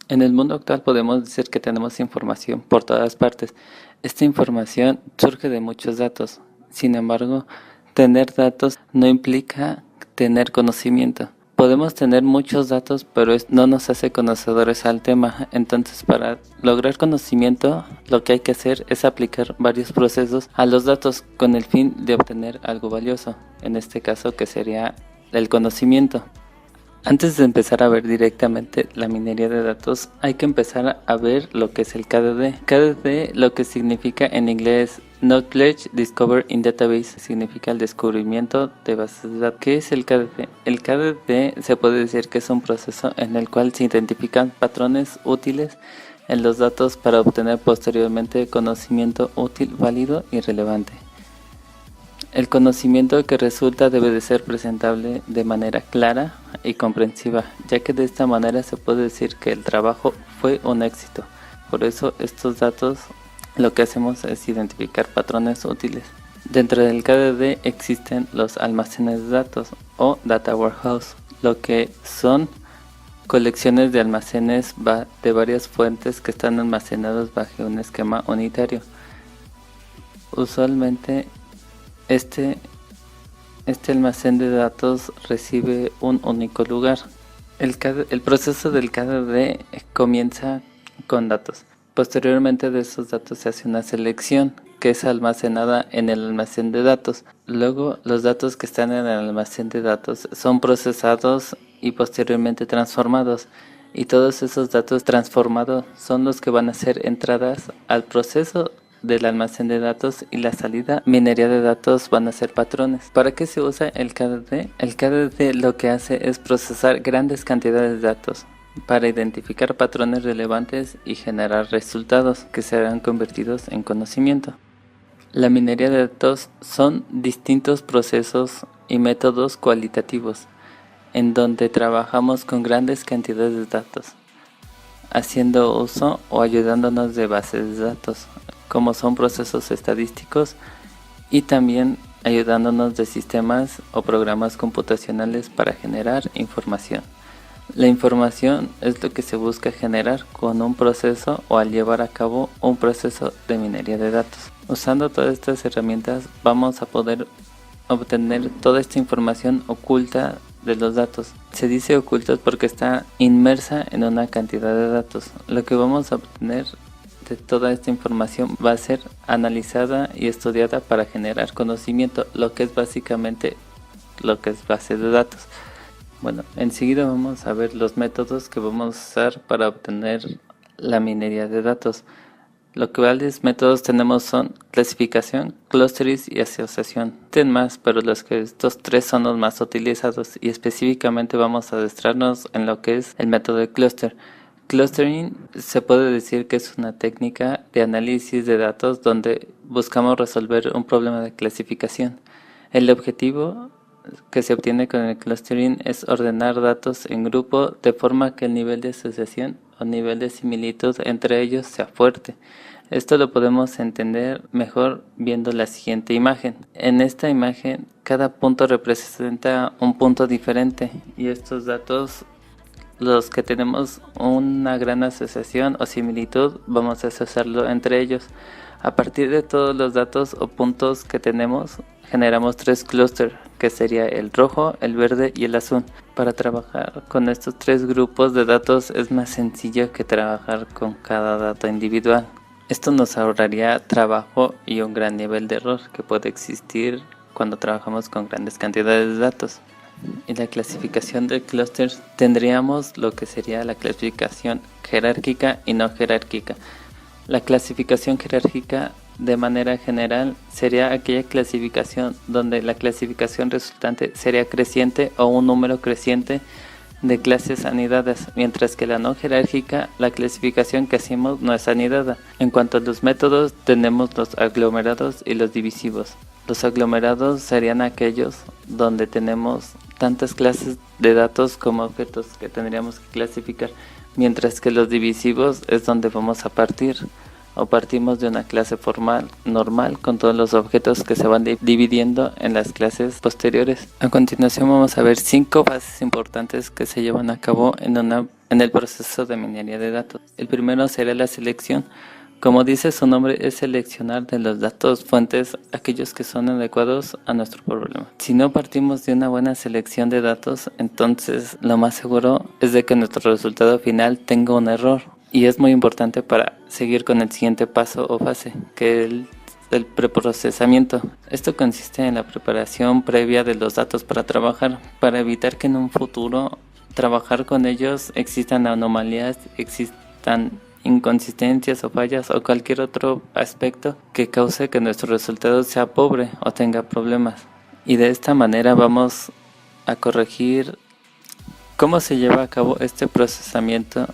En el mundo actual podemos decir que tenemos información por todas partes. Esta información surge de muchos datos. Sin embargo, tener datos no implica tener conocimiento. Podemos tener muchos datos, pero no nos hace conocedores al tema. Entonces, para lograr conocimiento, lo que hay que hacer es aplicar varios procesos a los datos con el fin de obtener algo valioso. En este caso, que sería el conocimiento. Antes de empezar a ver directamente la minería de datos, hay que empezar a ver lo que es el KDD. KDD, lo que significa en inglés Knowledge Discovered in Database, significa el descubrimiento de bases de datos. ¿Qué es el KDD? El KDD se puede decir que es un proceso en el cual se identifican patrones útiles en los datos para obtener posteriormente conocimiento útil, válido y relevante. El conocimiento que resulta debe de ser presentable de manera clara y comprensiva, ya que de esta manera se puede decir que el trabajo fue un éxito. Por eso estos datos lo que hacemos es identificar patrones útiles. Dentro del KDD existen los almacenes de datos o Data Warehouse, lo que son colecciones de almacenes de varias fuentes que están almacenados bajo un esquema unitario. Usualmente este almacén de datos recibe un único lugar. El proceso del KDD comienza con datos. Posteriormente de esos datos se hace una selección que es almacenada en el almacén de datos. Luego los datos que están en el almacén de datos son procesados y posteriormente transformados. Y todos esos datos transformados son los que van a ser entradas al proceso del almacén de datos, y la salida minería de datos van a ser patrones. ¿Para qué se usa el KDD? El KDD lo que hace es procesar grandes cantidades de datos para identificar patrones relevantes y generar resultados que serán convertidos en conocimiento. La minería de datos son distintos procesos y métodos cualitativos en donde trabajamos con grandes cantidades de datos, haciendo uso o ayudándonos de bases de datos, como son procesos estadísticos, y también ayudándonos de sistemas o programas computacionales para generar información. La información es lo que se busca generar con un proceso o al llevar a cabo un proceso de minería de datos. Usando todas estas herramientas vamos a poder obtener toda esta información oculta de los datos. Se dice ocultos porque está inmersa en una cantidad de datos. Lo que vamos a obtener de toda esta información va a ser analizada y estudiada para generar conocimiento, lo que es básicamente lo que es base de datos. Bueno, enseguida vamos a ver los métodos que vamos a usar para obtener la minería de datos. Los cuales métodos tenemos son clasificación, clustering y asociación. Tienen más, pero estos tres son los más utilizados, y específicamente vamos a adentrarnos en lo que es el método de cluster. Clustering se puede decir que es una técnica de análisis de datos donde buscamos resolver un problema de clasificación. El objetivo que se obtiene con el clustering es ordenar datos en grupo de forma que el nivel de asociación o nivel de similitud entre ellos sea fuerte. Esto lo podemos entender mejor viendo la siguiente imagen. En esta imagen cada punto representa un punto diferente, y estos datos, los que tenemos una gran asociación o similitud, vamos a asociarlo entre ellos. A partir de todos los datos o puntos que tenemos, generamos tres clústeres, que sería el rojo, el verde y el azul. Para trabajar con estos tres grupos de datos es más sencillo que trabajar con cada dato individual. Esto nos ahorraría trabajo y un gran nivel de error que puede existir cuando trabajamos con grandes cantidades de datos. En la clasificación de clusters tendríamos lo que sería la clasificación jerárquica y no jerárquica. La clasificación jerárquica, de manera general, sería aquella clasificación donde la clasificación resultante sería creciente o un número creciente de clases anidadas, mientras que la no jerárquica, la clasificación que hacemos no es anidada. En cuanto a los métodos, tenemos los aglomerados y los divisivos. Los aglomerados serían aquellos donde tenemos tantas clases de datos como objetos que tendríamos que clasificar, mientras que los divisivos es donde vamos a partir. o partimos de una clase formal normal con todos los objetos que se van dividiendo en las clases posteriores. A continuación vamos a ver 5 fases importantes que se llevan a cabo en el proceso de minería de datos. El primero será la selección. Como dice su nombre, es seleccionar de los datos fuentes aquellos que son adecuados a nuestro problema. Si no partimos de una buena selección de datos, entonces lo más seguro es de que nuestro resultado final tenga un error. Y es muy importante para seguir con el siguiente paso o fase, que es el preprocesamiento. Esto consiste en la preparación previa de los datos para trabajar, para evitar que en un futuro trabajar con ellos existan anomalías, existan inconsistencias o fallas o cualquier otro aspecto que cause que nuestro resultado sea pobre o tenga problemas. Y de esta manera vamos a corregir cómo se lleva a cabo este procesamiento,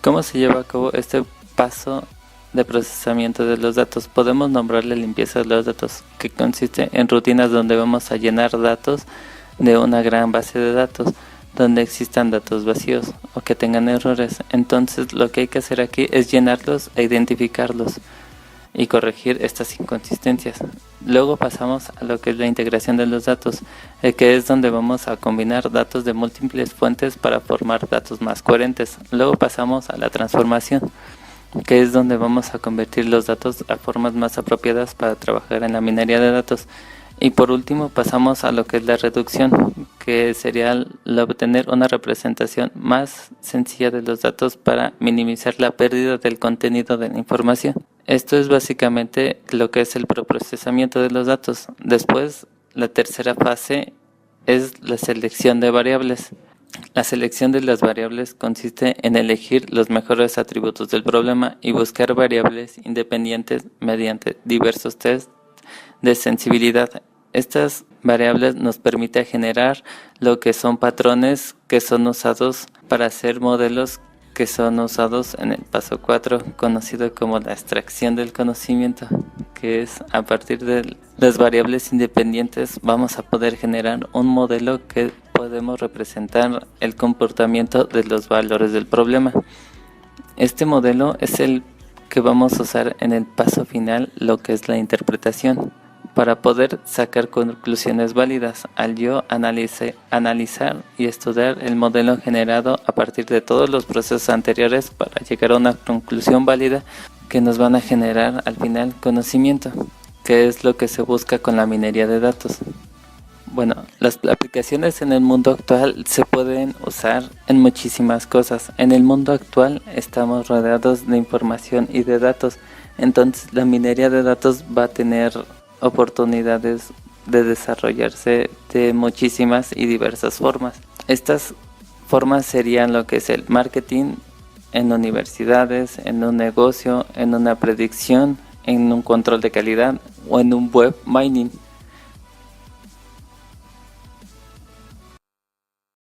cómo se lleva a cabo este paso de procesamiento de los datos. Podemos nombrarle limpieza de los datos, que consiste en rutinas donde vamos a llenar datos de una gran base de datos, donde existan datos vacíos o que tengan errores. Entonces lo que hay que hacer aquí es llenarlos e identificarlos y corregir estas inconsistencias. Luego pasamos a lo que es la integración de los datos, que es donde vamos a combinar datos de múltiples fuentes para formar datos más coherentes. Luego pasamos a la transformación, que es donde vamos a convertir los datos a formas más apropiadas para trabajar en la minería de datos. Y por último pasamos a lo que es la reducción, que sería el obtener una representación más sencilla de los datos para minimizar la pérdida del contenido de la información. Esto es básicamente lo que es el preprocesamiento de los datos. Después, la tercera fase es la selección de variables. La selección de las variables consiste en elegir los mejores atributos del problema y buscar variables independientes mediante diversos tests de sensibilidad. Estas variables nos permiten generar lo que son patrones que son usados para hacer modelos que son usados en el paso 4, conocido como la extracción del conocimiento, que es a partir de las variables independientes vamos a poder generar un modelo que podemos representar el comportamiento de los valores del problema. Este modelo es el que vamos a usar en el paso final, lo que es la interpretación, para poder sacar conclusiones válidas al yo analizar y estudiar el modelo generado a partir de todos los procesos anteriores para llegar a una conclusión válida que nos van a generar al final conocimiento, que es lo que se busca con la minería de datos. Bueno, las aplicaciones en el mundo actual se pueden usar en muchísimas cosas. En el mundo actual estamos rodeados de información y de datos, entonces la minería de datos va a tener oportunidades de desarrollarse de muchísimas y diversas formas. Estas formas serían lo que es el marketing en universidades, en un negocio, en una predicción, en un control de calidad o en un web mining.